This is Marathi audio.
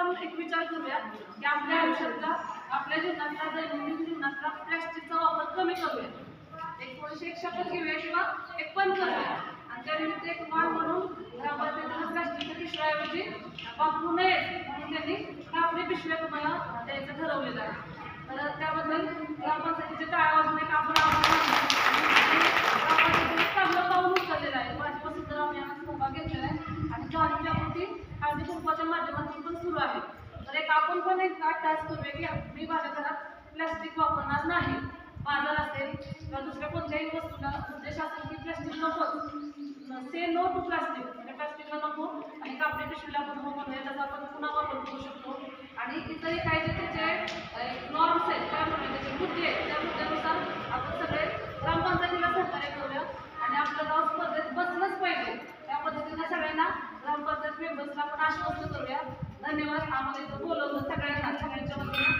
आपण एक विचार करूया की आपल्या आयुष्यातला आपल्या जीवनातला दैनंदिन जीवनातला प्लॅस्टिकचा वापर कमी करूया. एक थोडीशी एक शपथ घेऊया किंवा एक पण करूया आणि त्यानिमित्त एक मान म्हणून ग्रामपंचायतीनं प्लॅस्टिकच्या पिशव्याऐवजी वापरू नये म्हणून त्यांनी कापडी पिशव्या तुम्हाला द्यायचं ठरवलेलं आहे. तर त्याबद्दल ग्रामपंचायतीचे टाळ्या वाजवून एक आपण ग्रामपंचायतीने चांगलं पाऊल उचललेलं आहे. माझ्यापासून तर आम्ही यात सहभाग घेतलेला आहे आणि जाणीव जागृती हळदी कुंकवाच्या माध्यमातून पण सुरू आहे. तर एक आपण पण एक टास्क करूया की मी माझ्या घरात प्लॅस्टिक वापरणार नाही. बाजार असेल किंवा दुसऱ्या कोणत्याही वस्तूला उद्देश असेल की प्लॅस्टिक नकोच, से नो टू प्लॅस्टिक, म्हणजे प्लॅस्टिकला नको आणि कापडी पिशवीला आपण हो म्हणूया, त्याचा आपण पुन्हा वापर करू शकतो. आणि इतरही काही जे त्याचे नॉर्म्स आहेत काय म्हणूया त्याचे मुद्दे आहेत त्या मुद्द्यानुसार आपण सगळे ग्रामपंचायतीला सहकार्य करूया आणि आपलं गाव स्पर्धेत बसलंच पाहिजे. त्या पद्धतीने सगळ्यांना ग्रामपंचायत मेंबर्सला आपण आश्वस्त करूया. धन्यवाद. आम्हाला इथं बोलवलं सगळ्यांना, सगळ्यांच्या वतीनं